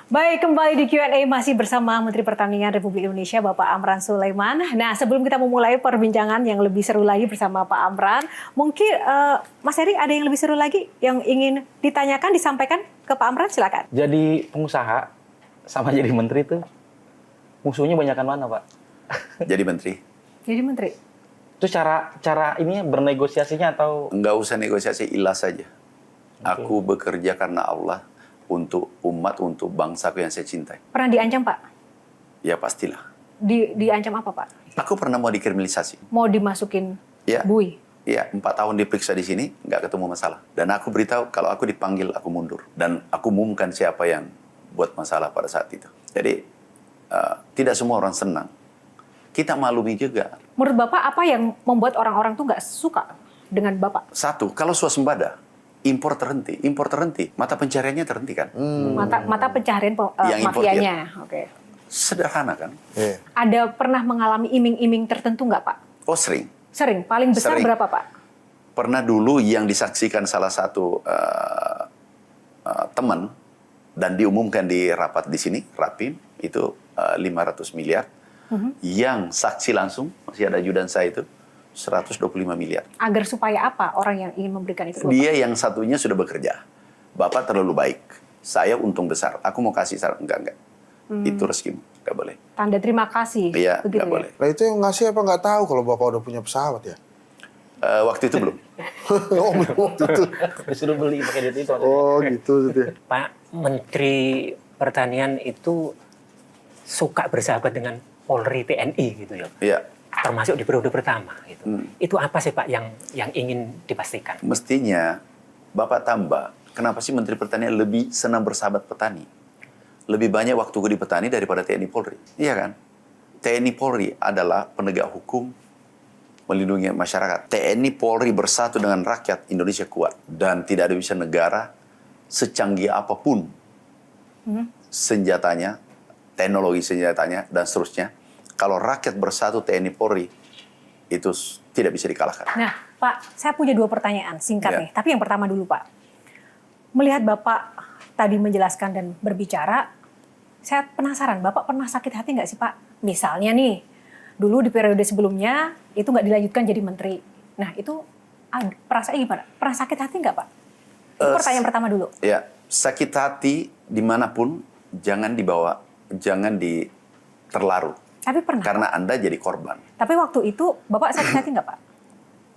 Baik, kembali di Q&A masih bersama Menteri Pertanian Republik Indonesia, Bapak Amran Sulaiman. Nah, sebelum kita memulai perbincangan yang lebih seru lagi bersama Pak Amran, mungkin Mas Heri ada yang lebih seru lagi yang ingin ditanyakan, disampaikan ke Pak Amran, silakan. Jadi pengusaha sama jadi menteri itu musuhnya banyakan mana, Pak? Jadi menteri. Jadi menteri. Itu cara ini bernegosiasinya atau Enggak usah negosiasi, ikhlas saja. Aku bekerja karena Allah, untuk umat, untuk bangsaku yang saya cintai. Pernah diancam, Pak? Ya pastilah. Diancam apa, Pak? Aku pernah mau dikriminalisasi. Mau dimasukin Ya. bui? Ya, 4 tahun diperiksa di sini, nggak ketemu masalah. Dan aku beritahu, kalau aku dipanggil, aku mundur. Dan aku umumkan siapa yang buat masalah pada saat itu. Jadi, tidak semua orang senang. Kita maklumi juga. Menurut Bapak, apa yang membuat orang-orang tuh nggak suka dengan Bapak? Satu, kalau swasembada, impor terhenti, mata pencariannya terhenti kan? Mata pencaharian Yang importir. mafianya. Oke. Sederhana kan? Ada pernah mengalami iming-iming tertentu nggak, Pak? Oh sering. Sering. Paling besar Sering. berapa, Pak? Pernah dulu yang disaksikan salah satu teman dan diumumkan di rapat di sini, Rapim, itu 500 miliar. Yang saksi langsung, masih ada ajudan saya itu, 125 miliar. Agar supaya apa orang yang ingin memberikan itu? Dia yang satunya sudah bekerja. Bapak terlalu baik. Saya untung besar. Aku mau kasih saran. Enggak. Itu rezekimu. Enggak boleh. Tanda terima kasih. Iya, begitu enggak ya? boleh. Nah itu yang ngasih apa nggak tahu kalau Bapak udah punya pesawat ya? Waktu itu belum. Oh belum waktu itu. disuruh beli pakai duit itu? Oh gitu. Pak Menteri Pertanian itu suka bersahabat dengan Polri TNI gitu ya, Iya. termasuk di periode pertama gitu. Itu apa sih Pak yang ingin dipastikan? Mestinya Bapak tambah. Kenapa sih Menteri Pertanian lebih senang bersahabat petani? Lebih banyak waktu di petani daripada TNI Polri. Iya kan? TNI Polri adalah penegak hukum, melindungi masyarakat. TNI Polri bersatu dengan rakyat, Indonesia kuat. Dan tidak ada bisa negara secanggih apapun senjatanya, teknologi senjatanya, dan seterusnya. Kalau rakyat bersatu TNI Polri, itu tidak bisa dikalahkan. Nah, Pak, saya punya 2 pertanyaan singkat Ya. nih. Tapi yang pertama dulu, Pak. Melihat Bapak tadi menjelaskan dan berbicara, saya penasaran, Bapak pernah sakit hati nggak sih, Pak? Misalnya nih, dulu di periode sebelumnya, itu nggak dilanjutkan jadi menteri. Nah, itu perasaannya gimana? Pernah sakit hati nggak, Pak? Itu pertanyaan pertama dulu. Ya, sakit hati dimanapun, jangan dibawa, jangan terlarut. Tapi pernah. Karena Anda jadi korban. Tapi waktu itu, Bapak sakit hati nggak, Pak?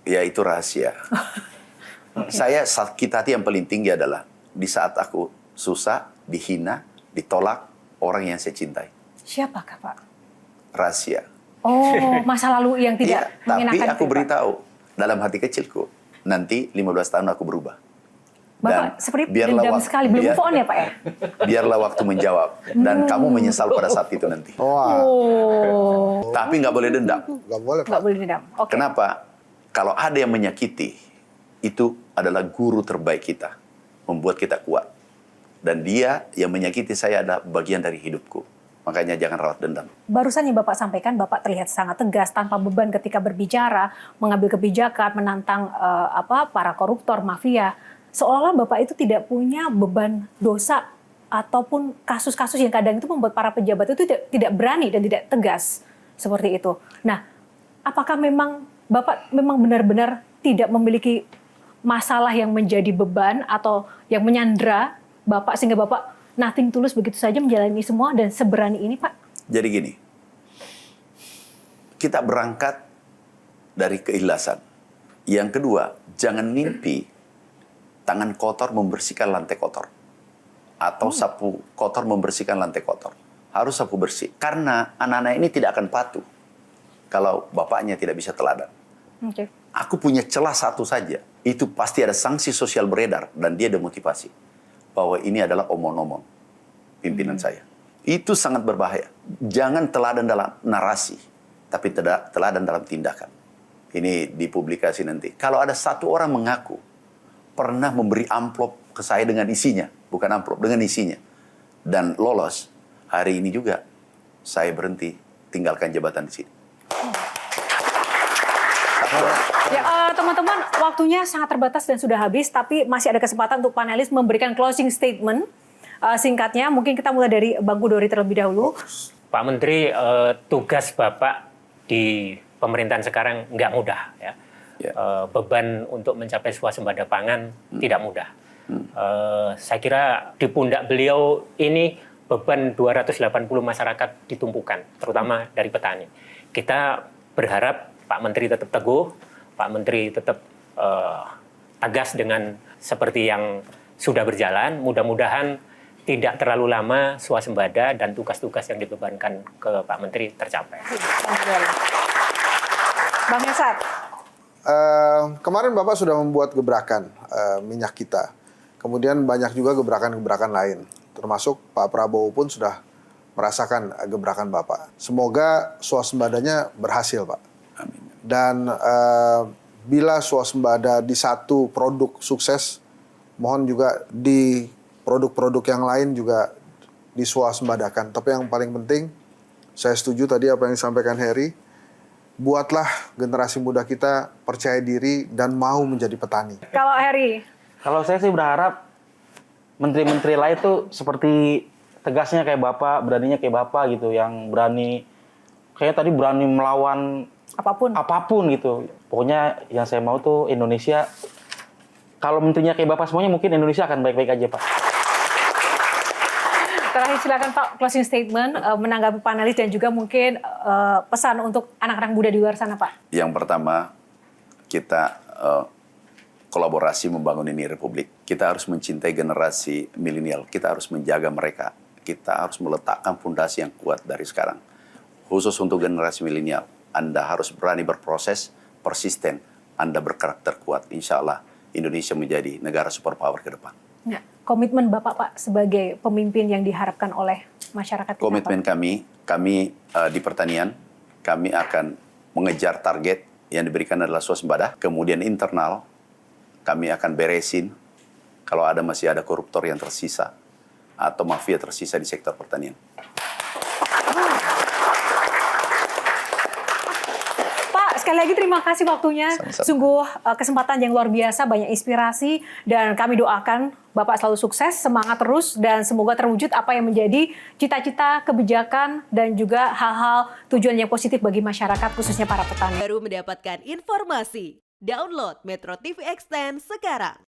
Ya, itu rahasia. Saya sakit hati yang paling tinggi adalah di saat aku susah, dihina, ditolak orang yang saya cintai. Siapakah, Pak? Rahasia. Oh, masa lalu yang Iya, tidak tapi mengenakan aku itu, Pak. beritahu dalam hati kecilku, nanti 15 tahun aku berubah. Bapak seperti dendam sekali, belum move on ya, Pak ya? Biarlah waktu menjawab. Dan kamu menyesal pada saat itu nanti. Wah, Oh, Tapi nggak boleh dendam. nggak boleh nggak Pak. boleh dendam. Oke. Kenapa? Kalau ada yang menyakiti, itu adalah guru terbaik kita. Membuat kita kuat. Dan dia yang menyakiti saya adalah bagian dari hidupku. Makanya jangan rawat dendam. Barusan yang Bapak sampaikan, Bapak terlihat sangat tegas, tanpa beban ketika berbicara, mengambil kebijakan, menantang para koruptor, mafia. Seolah-olah Bapak itu tidak punya beban dosa ataupun kasus-kasus yang kadang itu membuat para pejabat itu tidak berani dan tidak tegas seperti itu. Nah, apakah memang Bapak memang benar-benar tidak memiliki masalah yang menjadi beban atau yang menyandra Bapak sehingga Bapak nothing tulus begitu saja menjalani semua dan seberani ini, Pak? Jadi gini, kita berangkat dari keikhlasan. Yang kedua, jangan mimpi tangan kotor membersihkan lantai kotor. Atau sapu kotor membersihkan lantai kotor. Harus sapu bersih. Karena anak-anak ini tidak akan patuh kalau bapaknya tidak bisa teladan. Oke. Aku punya celah satu saja. Itu pasti ada sanksi sosial beredar. Dan dia demotivasi. Bahwa ini adalah omong-omong pimpinan saya. Itu sangat berbahaya. Jangan teladan dalam narasi. Tapi teladan dalam tindakan. Ini dipublikasi nanti. Kalau ada satu orang mengaku pernah memberi amplop ke saya dengan isinya. Bukan amplop, dengan isinya. Dan lolos. Hari ini juga saya berhenti tinggalkan jabatan di sini. Ya, teman-teman, waktunya sangat terbatas dan sudah habis, tapi masih ada kesempatan untuk panelis memberikan closing statement singkatnya mungkin kita mulai dari Bang Kudori terlebih dahulu. Pak Menteri, tugas Bapak di pemerintahan sekarang nggak mudah ya. Beban untuk mencapai swasembada pangan tidak mudah. Saya kira di pundak beliau ini beban 280 masyarakat ditumpukan, terutama dari petani. Kita berharap Pak Menteri tetap teguh, Pak Menteri tetap tegas dengan seperti yang sudah berjalan. Mudah-mudahan tidak terlalu lama swasembada dan tugas-tugas yang dibebankan ke Pak Menteri tercapai. Bang Yesat. Kemarin Bapak sudah membuat gebrakan minyak kita. Kemudian banyak juga gebrakan-gebrakan lain. Termasuk Pak Prabowo pun sudah merasakan gebrakan Bapak. Semoga swasembadanya berhasil, Pak. Amin. Dan bila swasembada di satu produk sukses, mohon juga di produk-produk yang lain juga diswasembadakan. Tapi yang paling penting, saya setuju tadi apa yang disampaikan Heri, buatlah generasi muda kita percaya diri dan mau menjadi petani. Kalau Heri, Kalau saya sih berharap menteri-menteri lain tuh seperti tegasnya kayak Bapak, beraninya kayak Bapak gitu, yang berani, kayak tadi berani melawan apapun gitu. Pokoknya yang saya mau tuh Indonesia, kalau menterinya kayak Bapak semuanya mungkin Indonesia akan baik-baik aja, Pak. terakhir silakan Pak closing statement menanggapi panelis dan juga mungkin pesan untuk anak-anak muda di luar sana, Pak. Yang pertama, kita kolaborasi membangun ini Republik. Kita harus mencintai generasi milenial. Kita harus menjaga mereka. Kita harus meletakkan fondasi yang kuat dari sekarang. Khusus untuk generasi milenial, Anda harus berani berproses, persisten. Anda berkarakter kuat. Insya Allah Indonesia menjadi negara superpower ke depan. Ya, komitmen Bapak, Pak, sebagai pemimpin yang diharapkan oleh masyarakat kita, Komitmen Pak. kami di pertanian, kami akan mengejar target yang diberikan adalah swasembada. Kemudian internal, kami akan beresin kalau masih ada koruptor yang tersisa atau mafia tersisa di sektor pertanian. Pak, sekali lagi terima kasih waktunya. Sama-sama. Sungguh kesempatan yang luar biasa, banyak inspirasi, dan kami doakan Bapak selalu sukses, semangat terus, dan semoga terwujud apa yang menjadi cita-cita, kebijakan, dan juga hal-hal tujuan yang positif bagi masyarakat, khususnya para petani. Baru mendapatkan informasi. Download Metro TV Extend sekarang.